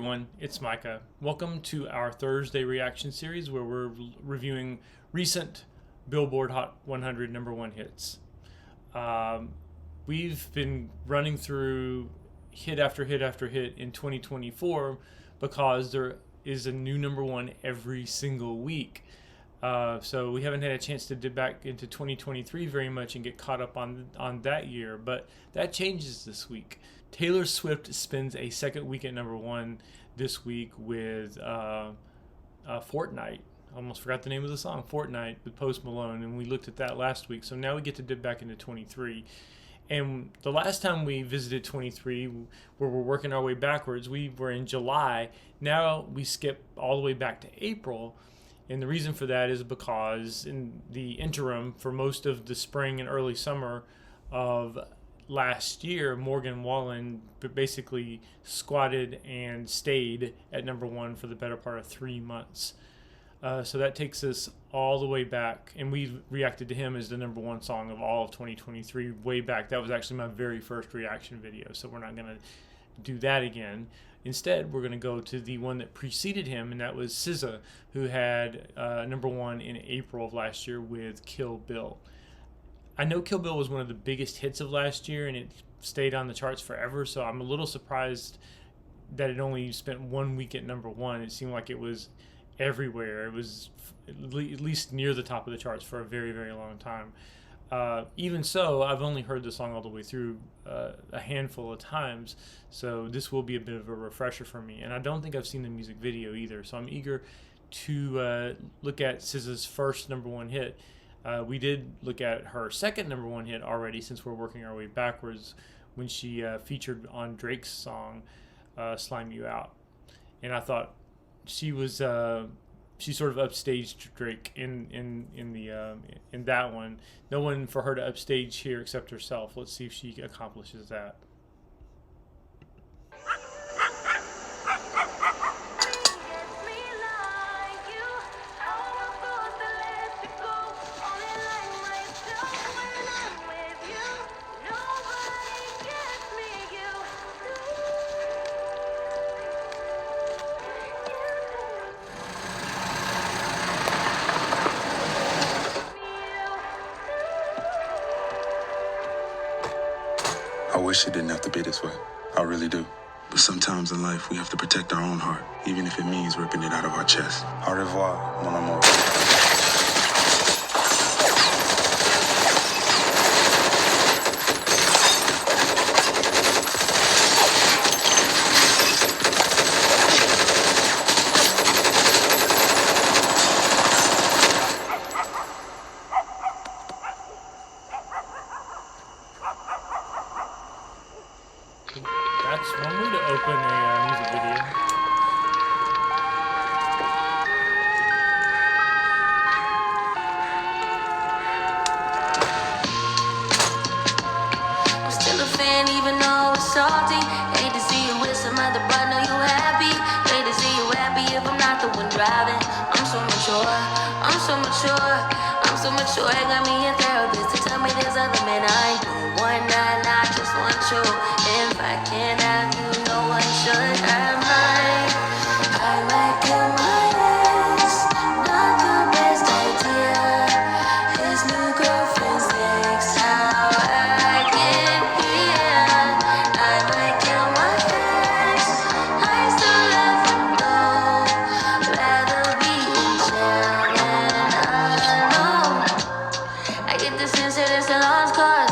everyone, it's Micah. Welcome to our Thursday reaction series where we're reviewing recent Billboard Hot 100 #1 hits. We've been running through hit after hit after hit in 2024 because there is a new #1 every single week. So we haven't had a chance to dip back into 2023 very much and get caught up on that year, but that changes this week. Taylor Swift spends a second week at #1 this week with Fortnite. I almost forgot the name of the song, Fortnite, with Post Malone, and we looked at that last week. So now we get to dip back into 23. And the last time we visited 23, where we're working our way backwards, we were in July. Now we skip all the way back to April. And the reason for that is because in the interim, for most of the spring and early summer of last year, Morgan Wallen basically squatted and stayed at #1 for the better part of 3 months. So that takes us all the way back, and we reacted to him as the #1 song of all of 2023 way back. That was actually my very first reaction video, so we're not going to do that again. Instead, we're going to go to the one that preceded him, and that was SZA, who had #1 in April of last year with Kill Bill. I know Kill Bill was one of the biggest hits of last year, and it stayed on the charts forever, so I'm a little surprised that it only spent 1 week at #1. It seemed like it was everywhere. It was at least near the top of the charts for a very, very long time. Even so, I've only heard the song all the way through a handful of times, so this will be a bit of a refresher for me. And I don't think I've seen the music video either, so I'm eager to look at SZA's first #1 hit. We did look at her second #1 hit already, since we're working our way backwards, when she featured on Drake's song Slime You Out. And I thought she was she sort of upstaged Drake in that one. No one for her to upstage here except herself. Let's see if she accomplishes that. I wish it didn't have to be this way. I really do. But sometimes in life, we have to protect our own heart, even if it means ripping it out of our chest. Au revoir, mon amour. That's one way to open a music video. I'm still a fan even though it's salty. Hate to see you with some other but know you happy. Hate to see you happy if I'm not the one driving. I'm so mature, I'm so mature, I'm so mature. I got me a therapist to tell me there's other men I ain't doing one night, I just want you. If I can't have you, no one should. I might kill my ex. Not the best idea. His new girlfriend's next. How I get here. I might kill my ex. I still love him though. Rather be in jail than alone. I get the sense that it's a lost cause.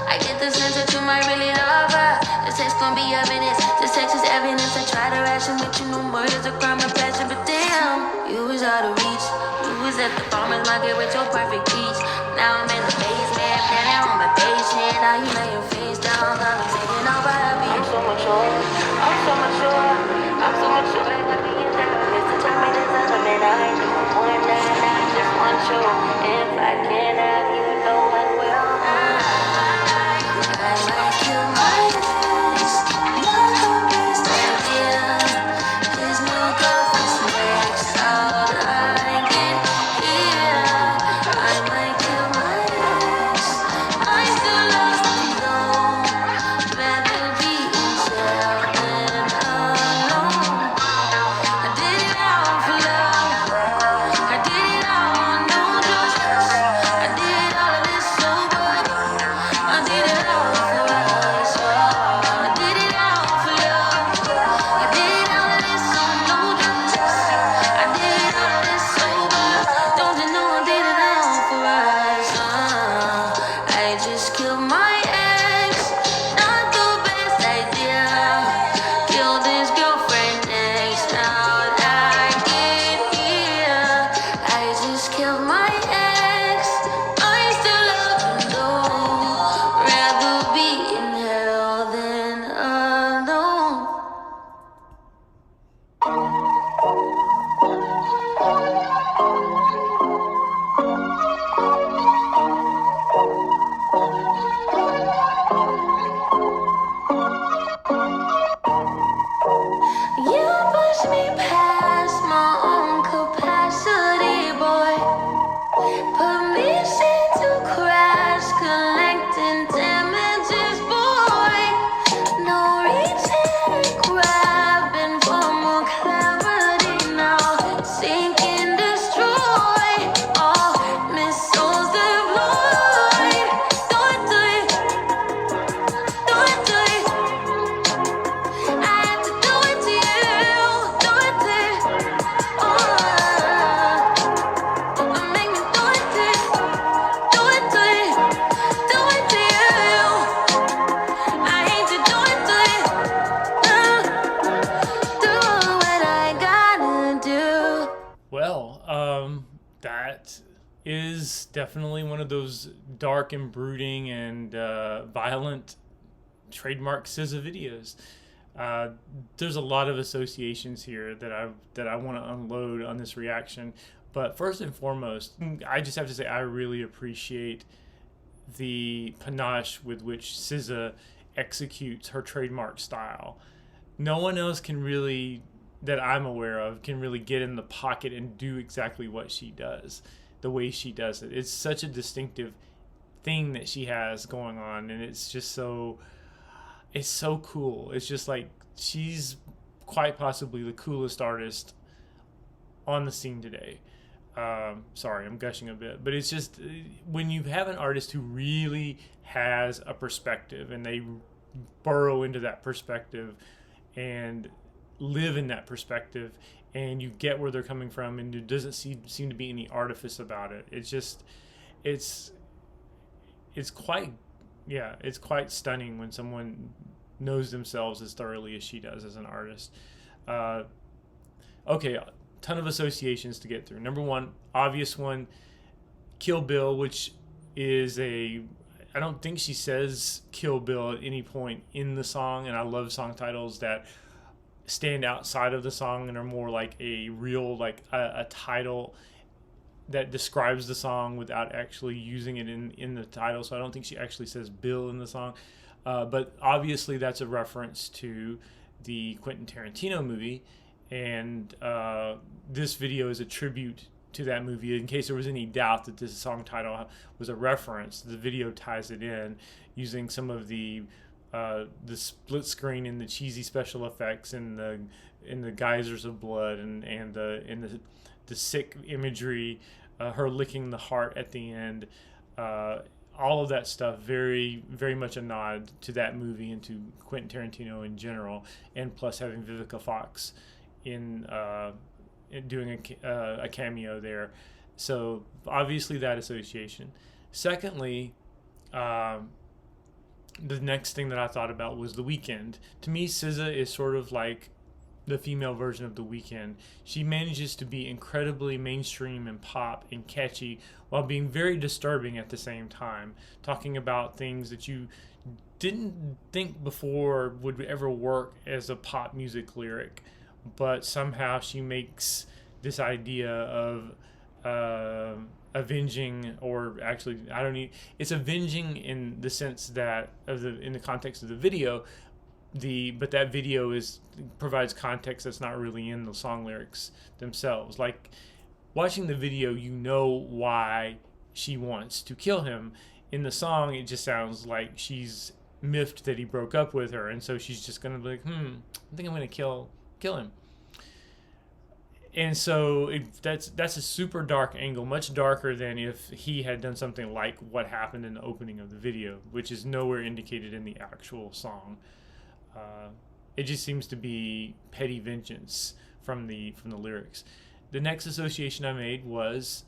I get the sense that you might really love her. This text gon' be evidence. This text is evidence. I try to ration with you. No murder's a crime of passion, but damn, you was out of reach. You was at the farmer's market with your perfect peach. Now I'm in the basement, planning on my patient. Now you lay your face down, cause I'm taking over happy. I'm so mature, I'm so mature, I'm so mature. I got me in therapist to tell me there's other men I ain't doing one night, I just want you. If I can't have you, no one will. I might kill my ex. Not the best idea. His new girlfriend's next. How I get here. I might kill my ex. I still love him though. Rather be in jail than alone. definitely one of those dark and brooding and violent trademark SZA videos. There's a lot of associations here that I want to unload on this reaction. But first and foremost, I just have to say I really appreciate the panache with which SZA executes her trademark style. No one else can really, that I'm aware of, can really get in the pocket and do exactly what she does, the way she does it. It's such a distinctive thing that she has going on, and it's just so, it's so cool. It's just like she's quite possibly the coolest artist on the scene today. Sorry, I'm gushing a bit, but it's just when you have an artist who really has a perspective and they burrow into that perspective and live in that perspective, and you get where they're coming from, and there doesn't seem to be any artifice about it. It's just, it's quite, yeah, it's quite stunning when someone knows themselves as thoroughly as she does as an artist. Okay, ton of associations to get through. Number one, obvious one, Kill Bill, which is I don't think she says Kill Bill at any point in the song, and I love song titles that stand outside of the song and are more like a real, like a title that describes the song without actually using it in the title. So I don't think she actually says Bill in the song. But obviously that's a reference to the Quentin Tarantino movie, and this video is a tribute to that movie. In case there was any doubt that this song title was a reference, the video ties it in using some of the split screen and the cheesy special effects and the geysers of blood and the sick imagery, her licking the heart at the end, all of that stuff, very, very much a nod to that movie and to Quentin Tarantino in general, and plus having Vivica Fox in doing a cameo there. So obviously that association. Secondly, the next thing that I thought about was The Weeknd. To me, SZA is sort of like the female version of The Weeknd. She manages to be incredibly mainstream and pop and catchy while being very disturbing at the same time, talking about things that you didn't think before would ever work as a pop music lyric, but somehow she makes this idea of avenging, or actually it's avenging in the sense that in the context of the video, but that video provides context that's not really in the song lyrics themselves. Like watching the video, you know why she wants to kill him. In the song, it just sounds like she's miffed that he broke up with her, and so she's just gonna be like, I think I'm gonna kill him. And so that's a super dark angle, much darker than if he had done something like what happened in the opening of the video, which is nowhere indicated in the actual song. It just seems to be petty vengeance from the lyrics. The next association I made was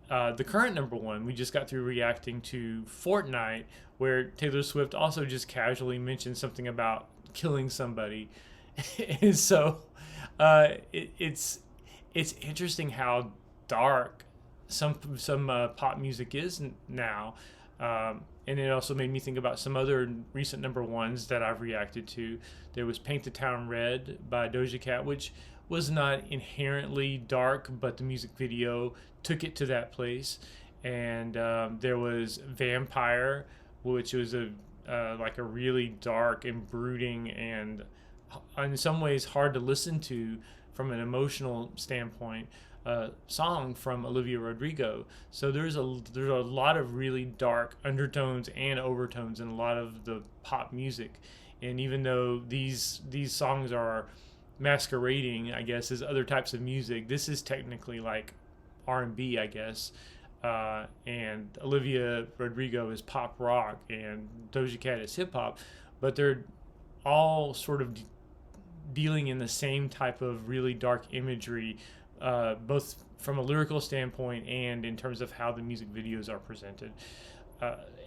the current number one. We just got through reacting to Fortnite, where Taylor Swift also just casually mentioned something about killing somebody. And so it's interesting how dark some pop music is now. And it also made me think about some other recent number ones that I've reacted to. There was Paint the Town Red by Doja Cat, which was not inherently dark, but the music video took it to that place. And there was Vampire, which was like a really dark and brooding and in some ways hard to listen to from an emotional standpoint, song from Olivia Rodrigo. So there's a lot of really dark undertones and overtones in a lot of the pop music. And even though these songs are masquerading, I guess, as other types of music, this is technically like R&B, I guess. And Olivia Rodrigo is pop rock and Doja Cat is hip hop, but they're all sort of dealing in the same type of really dark imagery, both from a lyrical standpoint and in terms of how the music videos are presented.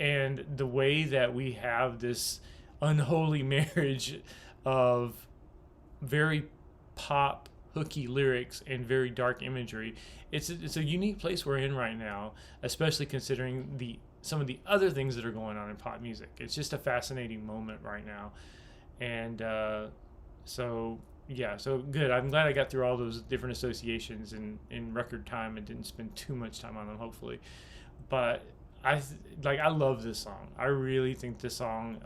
And the way that we have this unholy marriage of very pop hooky lyrics and very dark imagery. It's a unique place we're in right now, especially considering some of the other things that are going on in pop music. It's just a fascinating moment right now, and so good. I'm glad I got through all those different associations in record time and didn't spend too much time on them, hopefully. But I love this song. I really think this song,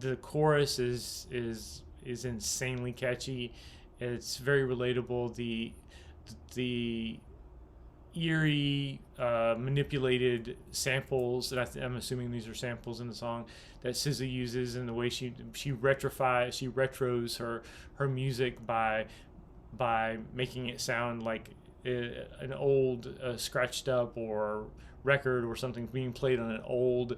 the chorus is insanely catchy. It's very relatable. The eerie, manipulated samples, and I'm assuming these are samples in the song that SZA uses, and the way she retros her music by making it sound like an old scratched up or record or something being played on an old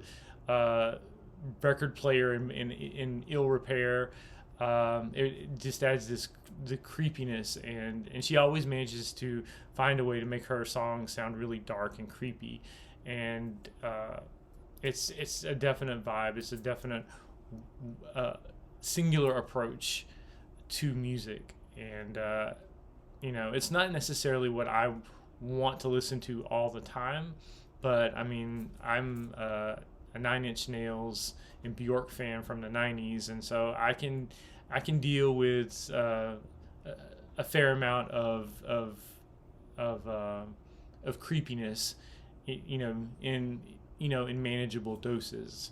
record player in ill repair. It just adds the creepiness, and she always manages to find a way to make her songs sound really dark and creepy, and it's a definite vibe. It's a definite singular approach to music, and it's not necessarily what I want to listen to all the time, but I mean, I'm a Nine Inch Nails and Bjork fan from the 90s, and so I can deal with a fair amount of creepiness, in manageable doses,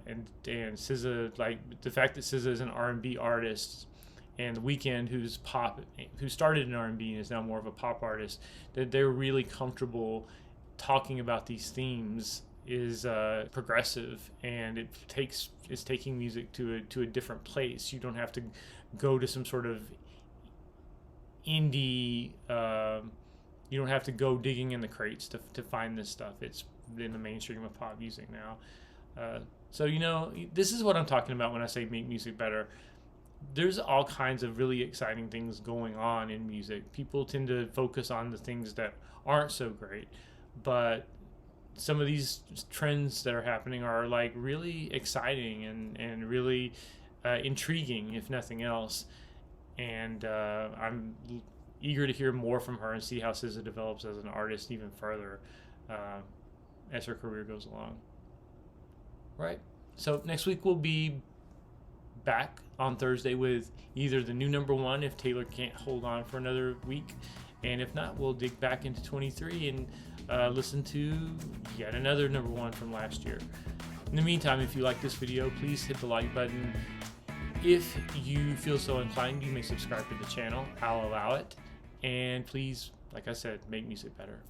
and SZA, like the fact that SZA is an R&B artist, and The Weeknd, who started in R&B and is now more of a pop artist, that they're really comfortable talking about these themes is progressive, and it's taking music to a different place. You don't have to go to some sort of indie. You don't have to go digging in the crates to find this stuff. It's in the mainstream of pop music now. So this is what I'm talking about when I say make music better. There's all kinds of really exciting things going on in music. People tend to focus on the things that aren't so great, but some of these trends that are happening are like really exciting and really intriguing, if nothing else. And I'm eager to hear more from her and see how SZA develops as an artist even further as her career goes along. Right. So next week we'll be back on Thursday with either the new number one if Taylor can't hold on for another week, and if not, we'll dig back into 23 and listen to yet another number one from last year. In the meantime, if you like this video, please hit the like button. If you feel so inclined, you may subscribe to the channel. I'll allow it. And please, like I said, make music better.